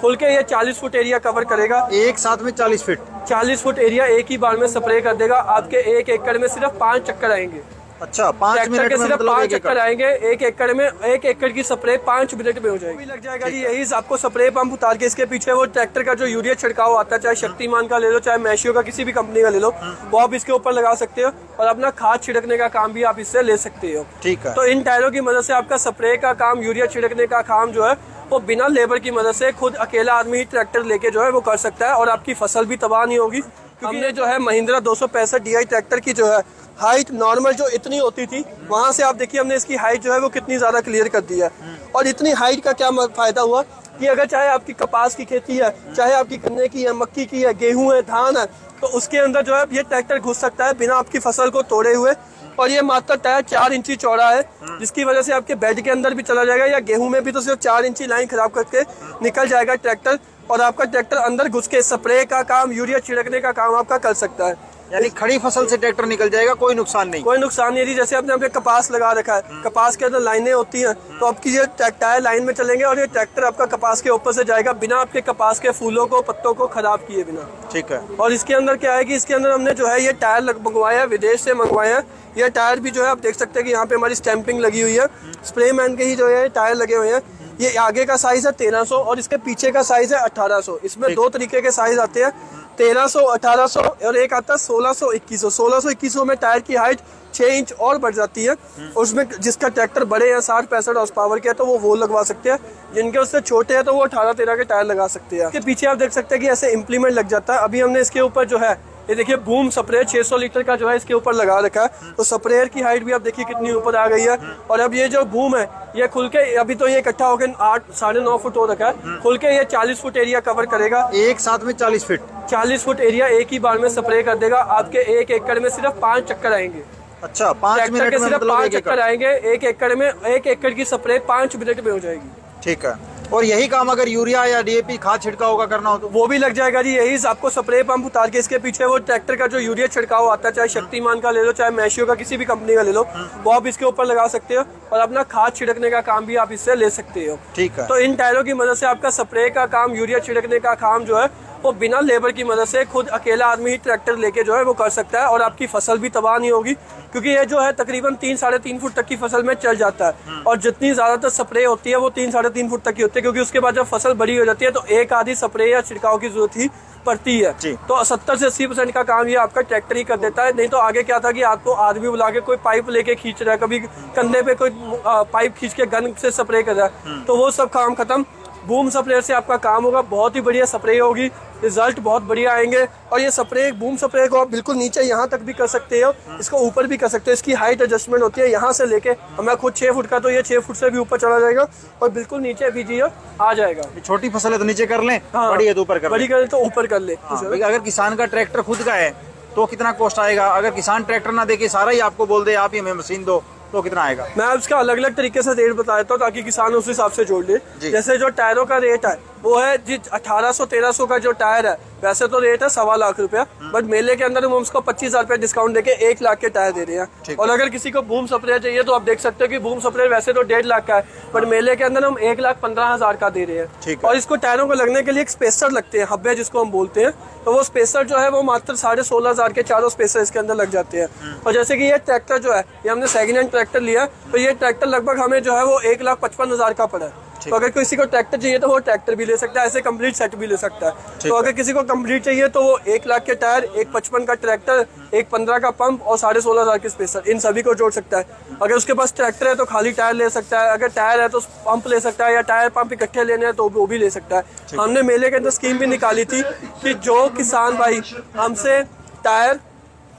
खुल के ये 40 फुट एरिया कवर करेगा। एक साथ में 40 फीट 40 फुट एरिया एक ही बार में स्प्रे कर देगा। आपके 1 एकड़ में सिर्फ 5 चक्कर आएंगे। अच्छा, 5 मिनट के में सिर्फ मतलब 5 एक एकड़ चक्कर आएंगे 1 एकड़ में। 1 एकड़ की स्प्रे 5 मिनट में हो जाएगी। लग जाएगा जी। यही आपको स्प्रे पंप उतार के इसके पीछे वो ट्रैक्टर का जो यूरिया छिड़काव आता है, चाहे शक्तिमान का ले लो, चाहे मैशियो का, किसी भी कंपनी का ले लो, वो आप इसके ऊपर लगा सकते हो और अपना खाद छिड़कने का काम भी आप इससे ले सकते हो। ठीक है। तो इन टायरों की मदद से आपका स्प्रे का काम, यूरिया छिड़कने का काम जो है वो बिना लेबर की मदद से खुद अकेला आदमी ही ट्रैक्टर लेके जो है वो कर सकता है और आपकी फसल भी तबाह नहीं होगी। हमने जो है महिंद्रा 265 DI ट्रैक्टर की जो है हाइट नॉर्मल जो इतनी होती थी, वहां से आप देखिए हमने इसकी हाइट जो है वो कितनी ज्यादा क्लियर कर दी है। और इतनी हाइट का क्या फायदा हुआ कि अगर चाहे आपकी कपास की खेती है, चाहे आपकी गन्ने की है, मक्की की है, गेहूं है, धान है, तो उसके अंदर जो है ये ट्रैक्टर घुस सकता है बिना आपकी फसल को तोड़े हुए। और ये मात्र टायर 4 इंची चौड़ा है, जिसकी वजह से आपके बेड के अंदर भी चला जाएगा या गेहूं में भी तो सिर्फ 4 इंची लाइन खराब करके निकल जाएगा ट्रैक्टर और आपका ट्रैक्टर अंदर घुस के स्प्रे का काम, यूरिया छिड़कने का काम आपका कर सकता है। यानी खड़ी फसल से ट्रैक्टर निकल जाएगा, कोई नुकसान नहीं। कोई नुकसान नहीं है। जैसे आपने अपने कपास लगा रखा है, कपास के अंदर लाइनें होती हैं, तो आपकी ये टायर लाइन में चलेंगे और ये ट्रैक्टर आपका कपास के ऊपर से जाएगा बिना आपके कपास के फूलों को, पत्तों को खराब किए बिना। ठीक है। और इसके अंदर क्या है कि इसके अंदर हमने जो है ये टायर मंगवाया है, विदेश से मंगवाए हैं। ये टायर भी जो है आप देख सकते हैं कि यहाँ पे हमारी स्टैंपिंग लगी हुई है, स्प्रे मैन के ही जो है टायर लगे हुए हैं। ये आगे का साइज है 1300 और इसके पीछे का साइज है 1800। इसमें 2 तरीके के साइज आते हैं, 1300, 1800 और एक आता है 1600, 2100। 1600, 2100 में टायर की हाइट 6 इंच और बढ़ जाती है। उसमें जिसका ट्रैक्टर बड़े हैं, 60-65 हॉर्स पावर के है, तो वो लगा सकते हैं। जिनके उससे छोटे हैं तो वो 18-13 के टायर लगा सकते हैं। इसके पीछे आप देख सकते हैं कि ऐसे इम्प्लीमेंट लग जाता है। अभी हमने इसके ऊपर जो है ये देखिए बूम स्प्रे 600 लीटर का जो है इसके ऊपर लगा रखा है। तो स्प्रेयर की हाइट भी आप देखिए कितनी ऊपर आ गई है। और अब ये जो बूम है ये खुल के अभी तो ये इकट्ठा होकर 8-9.5 फुट हो रखा है, खुल के ये 40 फुट एरिया कवर करेगा। एक साथ में 40 फीट 40 फुट एरिया एक ही बार में स्प्रे कर देगा। आपके 1 एकड़ में सिर्फ 5 चक्कर आएंगे। अच्छा, 5 मिनट के में सिर्फ मतलब 5 चक्कर आएंगे 1 एकड़ में। 1 एकड़ की स्प्रे 5 मिनट में हो जाएगी। ठीक है। और यही काम अगर यूरिया या DAP खाद छिड़काव का करना हो तो वो भी लग जाएगा जी। यही आपको स्प्रे पंप उतार के इसके पीछे वो ट्रैक्टर का जो यूरिया छिड़काव आता है, चाहे शक्तिमान का ले लो, चाहे मैशियो का, किसी भी कंपनी का ले लो, वो आप इसके ऊपर लगा सकते हो और अपना खाद छिड़कने का काम भी आप इससे ले सकते हो। ठीक है। तो इन टायरों की मदद से आपका स्प्रे का काम, यूरिया छिड़कने का काम जो है वो बिना लेबर की मदद से खुद अकेला आदमी ही ट्रैक्टर लेके जो है वो कर सकता है और आपकी फसल भी तबाह नहीं होगी। क्योंकि ये जो है तकरीबन 3-3.5 फुट तक की फसल में चल जाता है और जितनी ज्यादातर स्प्रे होती है वो 3-3.5 फुट तक की होती है। क्योंकि उसके बाद जब फसल बड़ी हो जाती है तो एक आधी स्प्रे या छिड़काव की जरूरत ही पड़ती है। तो 70 से 80% का काम ये आपका ट्रैक्टर ही कर देता है। नहीं तो आगे क्या था कि आपको आदमी बुला के कोई पाइप लेके खींच रहा है, कभी कंधे पे कोई पाइप खींच के गन से स्प्रे कर रहा है, तो वो सब काम खत्म। बूम स्प्रेयर से आपका काम होगा, बहुत ही बढ़िया स्प्रे होगी, रिजल्ट बहुत बढ़िया आएंगे। और ये स्प्रे, बूम स्प्रे को आप बिल्कुल नीचे यहाँ तक भी कर सकते हो, इसको ऊपर भी कर सकते हो। इसकी हाइट एडजस्टमेंट होती है यहाँ से लेके, मैं खुद 6 फुट का, तो ये 6 फुट से भी ऊपर चला जाएगा और बिल्कुल नीचे भी जी आ जाएगा। छोटी फसल है तो नीचे कर लें, हाँ, बड़ी है तो ऊपर कर बड़ी करे तो ऊपर कर ले। अगर किसान का ट्रैक्टर खुद का है तो कितना कॉस्ट आएगा? अगर किसान ट्रैक्टर ना देके सारा ही आपको बोल दे आप ही हमें मशीन दो तो कितना आएगा? मैं उसका अलग अलग तरीके से रेट बता देता हूँ ताकि किसान उस हिसाब से जोड़ ले। जैसे जो टायरों का रेट है वो है जी 1800-1300 का जो टायर है, वैसे तो रेट है 1.25 लाख रुपया, बट मेले के अंदर हम उसको 25,000 रुपया डिस्काउंट देके 1 लाख के टायर दे रहे हैं। और अगर किसी को बूम स्प्रे चाहिए तो आप देख सकते हो कि बूम स्प्रे वैसे तो 1.5 लाख का है, बट मेले के अंदर हम 1,15,000 का दे रहे हैं। और इसको टायरों को लगने के लिए एक स्पेसर लगते हैं, हब्बे जिसको हम बोलते हैं, तो वो स्पेसर जो है वो मात्र 16,500 के चारों स्पेसर इसके अंदर लग जाते हैं। और जैसे कि ये ट्रैक्टर जो है ये हमने सेकेंड हैंड ट्रैक्टर लिया, तो ये ट्रैक्टर लगभग हमें जो है वो 1,55,000 का पड़ा है। तो अगर किसी को ट्रैक्टर चाहिए तो वो ट्रैक्टर भी ले सकता है, ऐसे कंप्लीट सेट भी ले सकता है। तो अगर किसी को कंप्लीट चाहिए तो वो 1 लाख के टायर, 1,55 का ट्रैक्टर, 1,15 का पंप और 16,500 के स्पेसर, इन सभी को जोड़ सकता है। अगर उसके पास ट्रैक्टर है तो खाली टायर ले सकता है, अगर टायर है तो पंप ले सकता है, या टायर पंप इकट्ठे लेने हैं तो वो भी ले सकता है। हमने मेले के अंदर स्कीम भी निकाली थी कि जो किसान भाई हमसे टायर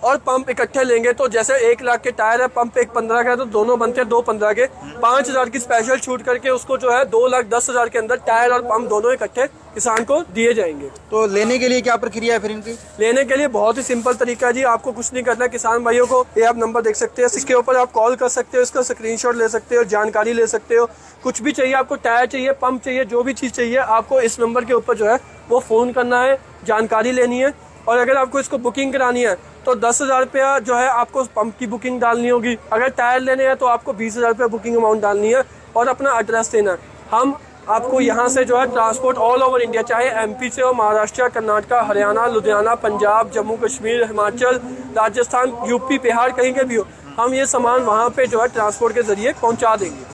और पंप इकट्ठे लेंगे, तो जैसे 1 लाख के टायर है, पंप 1,15 का है, तो दोनों बनते हैं 2,15 के, 5,000 की स्पेशल छूट करके उसको जो है 2,10,000 के अंदर टायर और पंप दोनों इकट्ठे किसान को दिए जाएंगे। तो लेने के लिए क्या प्रक्रिया है फिर इनकी? लेने के लिए बहुत ही सिंपल तरीका है जी, आपको कुछ नहीं करना। किसान भाइयों को ये आप नंबर देख सकते हैं, इसके ऊपर आप कॉल कर सकते हो, इसका स्क्रीनशॉट ले सकते हो, जानकारी ले सकते हो। कुछ भी चाहिए आपको, टायर चाहिए, पंप चाहिए, जो भी चीज़ चाहिए आपको इस नंबर के ऊपर जो है वो फ़ोन करना है, जानकारी लेनी है। और अगर आपको इसको बुकिंग करानी है तो 10,000 रुपया जो है आपको पंप की बुकिंग डालनी होगी। अगर टायर लेने हैं तो आपको 20,000 रुपया बुकिंग अमाउंट डालनी है और अपना एड्रेस देना है। हम आपको यहाँ से जो है ट्रांसपोर्ट ऑल ओवर इंडिया, चाहे एमपी से हो, महाराष्ट्र, कर्नाटक, हरियाणा, लुधियाना, पंजाब, जम्मू कश्मीर, हिमाचल, राजस्थान, यूपी, बिहार, कहीं के भी हो, हम ये सामान वहाँ पे जो है ट्रांसपोर्ट के जरिए पहुँचा देंगे।